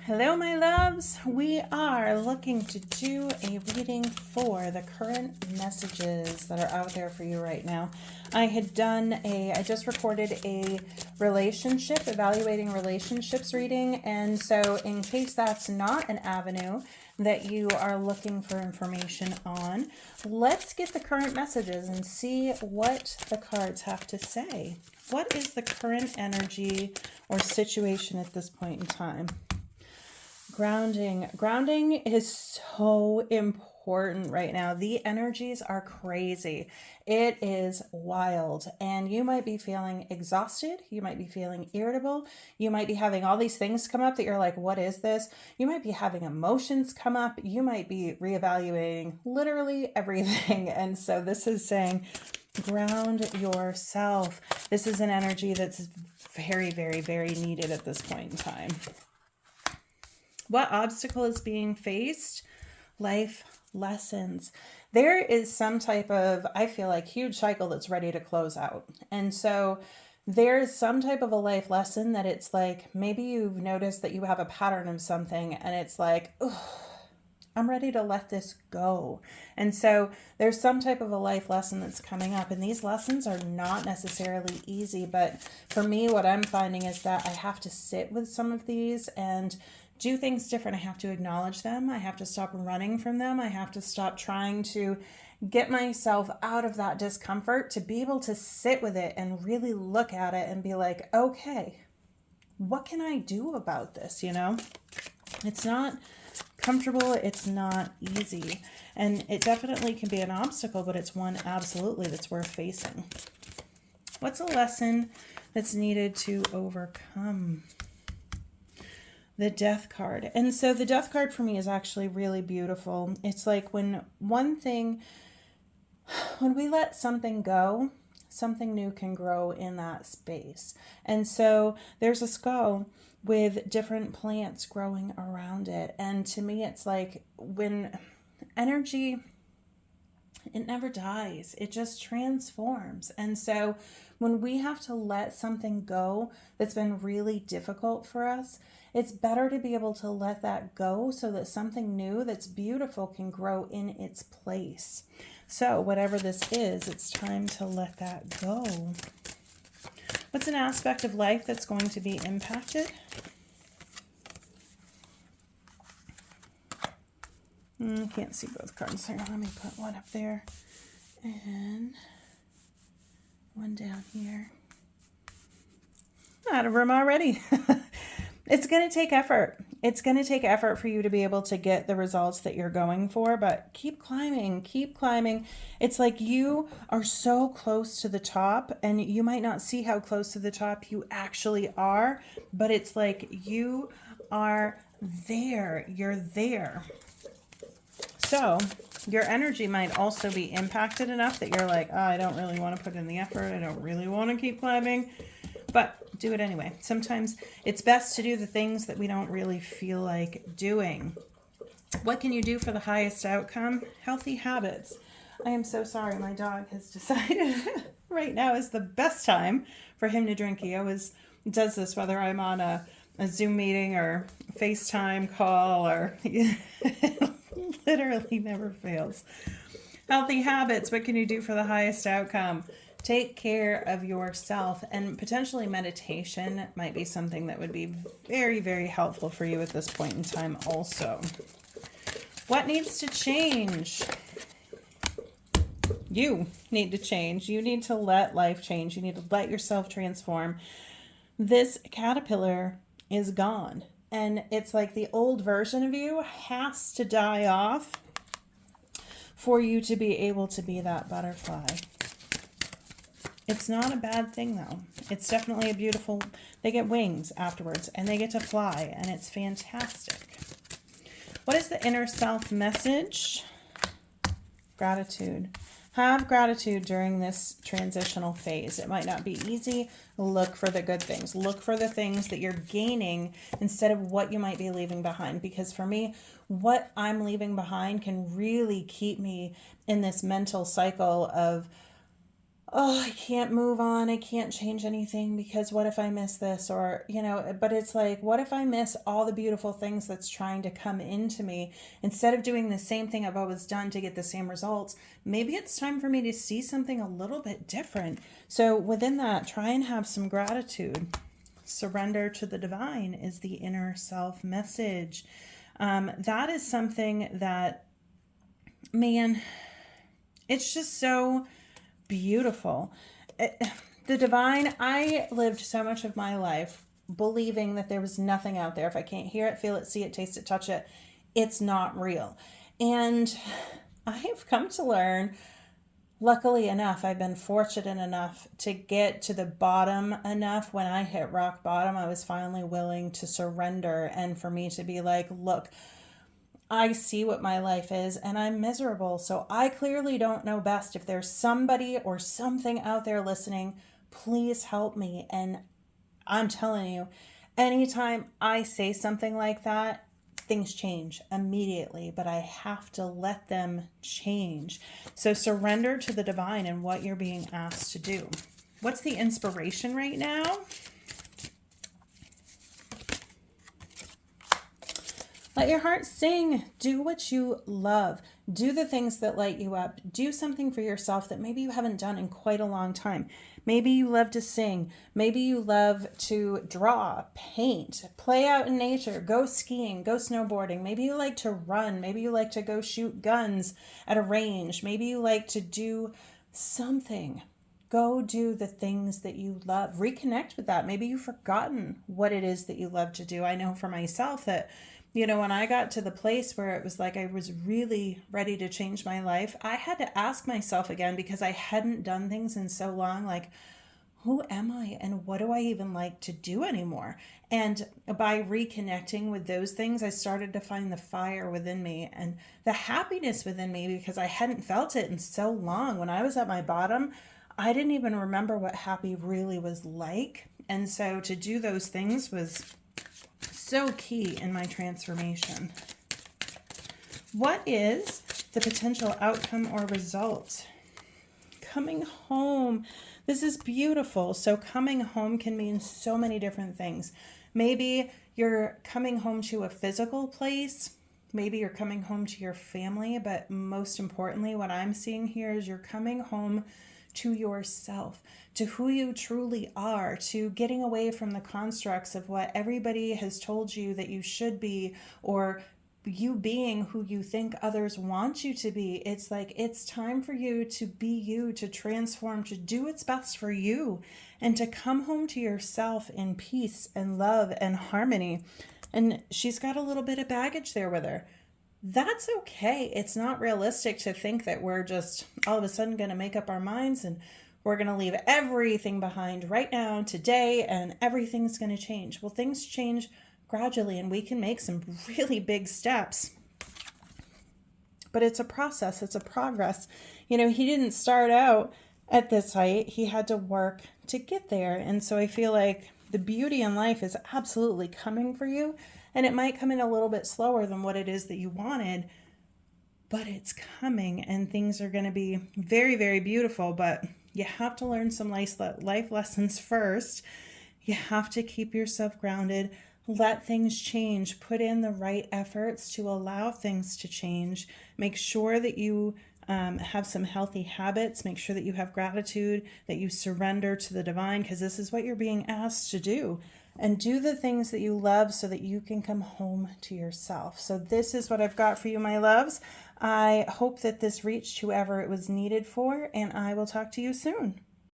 Hello, my loves. We are looking to do a reading for the current messages that are out there for you right now. I just recorded a evaluating relationships reading. And so in case that's not an avenue that you are looking for information on, let's get the current messages and see what the cards have to say. What is the current energy or situation at this point in time? Grounding. Grounding is so important right now. The energies are crazy. It is wild. And you might be feeling exhausted. You might be feeling irritable. You might be having all these things come up that you're like, what is this? You might be having emotions come up. You might be reevaluating literally everything. And so this is saying, ground yourself. This is an energy that's very, very, very needed at this point in time. What obstacle is being faced? Life lessons. There is some type of, I feel like, huge cycle that's ready to close out. And so there's some type of a life lesson that it's like, maybe you've noticed that you have a pattern of something and it's like, I'm ready to let this go. And so there's some type of a life lesson that's coming up. And these lessons are not necessarily easy. But for me, what I'm finding is that I have to sit with some of these and do things different. I have to acknowledge them. I have to stop running from them. I have to stop trying to get myself out of that discomfort to be able to sit with it and really look at it and be like, okay, what can I do about this? It's not comfortable. It's not easy. And it definitely can be an obstacle, but it's one absolutely that's worth facing. What's a lesson that's needed to overcome? The Death card. And so the Death card for me is actually really beautiful. It's like when we let something go, something new can grow in that space. And so there's a skull with different plants growing around it. And to me, it's like when energy, it never dies. It just transforms. And so when we have to let something go that's been really difficult for us, it's better to be able to let that go so that something new that's beautiful can grow in its place. So whatever this is, it's time to let that go. What's an aspect of life that's going to be impacted? Can't see both cards here. Let me put one up there and one down here. Out of room already. It's going to take effort. It's going to take effort for you to be able to get the results that you're going for, but keep climbing, keep climbing. It's like you are so close to the top and you might not see how close to the top you actually are, but it's like you are there. You're there. So your energy might also be impacted enough that you're like, I don't really want to put in the effort. I don't really want to keep climbing, but do it anyway. Sometimes it's best to do the things that we don't really feel like doing. What can you do for the highest outcome? Healthy habits. I am so sorry. My dog has decided right now is the best time for him to drink. He always does this, whether I'm on a Zoom meeting or FaceTime call, or literally never fails. Healthy habits. What can you do for the highest outcome? Take care of yourself, and potentially meditation might be something that would be very, very helpful for you at this point in time also. What needs to change? You need to change. You need to let life change. You need to let yourself transform. This caterpillar is gone, and it's like the old version of you has to die off for you to be able to be that butterfly. It's not a bad thing, though. It's definitely a beautiful, they get wings afterwards and they get to fly, and it's fantastic. What is the inner self message? Gratitude. Have gratitude during this transitional phase. It might not be easy. Look for the good things. Look for the things that you're gaining instead of what you might be leaving behind. Because for me, what I'm leaving behind can really keep me in this mental cycle of, oh, I can't move on. I can't change anything because what if I miss this? Or, but it's like, what if I miss all the beautiful things that's trying to come into me? Instead of doing the same thing I've always done to get the same results, maybe it's time for me to see something a little bit different. So within that, try and have some gratitude. Surrender to the divine is the inner self message. That is something that, man, it's just so beautiful. The divine, I lived so much of my life believing that there was nothing out there. If I can't hear it, feel it, see it, taste it, touch it, it's not real. And I've come to learn, luckily enough, I've been fortunate enough to get to the bottom enough. When I hit rock bottom, I was finally willing to surrender, and for me to be like, look, I see what my life is and I'm miserable. So I clearly don't know best. If there's somebody or something out there listening, please help me. And I'm telling you, anytime I say something like that, things change immediately, but I have to let them change. So surrender to the divine and what you're being asked to do. What's the inspiration right now? Let your heart sing. Do what you love. Do the things that light you up. Do something for yourself that maybe you haven't done in quite a long time. Maybe you love to sing. Maybe you love to draw, paint, play out in nature, go skiing, go snowboarding. Maybe you like to run. Maybe you like to go shoot guns at a range. Maybe you like to do something. Go do the things that you love. Reconnect with that. Maybe you've forgotten what it is that you love to do. I know for myself that, when I got to the place where it was like I was really ready to change my life, I had to ask myself again, because I hadn't done things in so long, like, who am I and what do I even like to do anymore? And by reconnecting with those things, I started to find the fire within me and the happiness within me, because I hadn't felt it in so long. When I was at my bottom, I didn't even remember what happy really was like. And so to do those things was so key in my transformation. What is the potential outcome or result? Coming home. This is beautiful. So coming home can mean so many different things. Maybe you're coming home to a physical place. Maybe you're coming home to your family. But most importantly, what I'm seeing here is you're coming home to yourself, to who you truly are, to getting away from the constructs of what everybody has told you that you should be, or you being who you think others want you to be. It's like, it's time for you to be you, to transform, to do what's best for you, and to come home to yourself in peace and love and harmony. And she's got a little bit of baggage there with her. That's okay. It's not realistic to think that we're just all of a sudden going to make up our minds and we're going to leave everything behind right now, today, and everything's going to change. Well, things change gradually and we can make some really big steps. But it's a process. It's a progress. He didn't start out at this height. He had to work to get there. And so I feel like the beauty in life is absolutely coming for you. And it might come in a little bit slower than what it is that you wanted, but it's coming and things are going to be very, very beautiful. But you have to learn some life lessons first. You have to keep yourself grounded, let things change, put in the right efforts to allow things to change. Make sure that you have some healthy habits. Make sure that you have gratitude, that you surrender to the divine, because this is what you're being asked to do. And do the things that you love so that you can come home to yourself. So this is what I've got for you, my loves. I hope that this reached whoever it was needed for, and I will talk to you soon.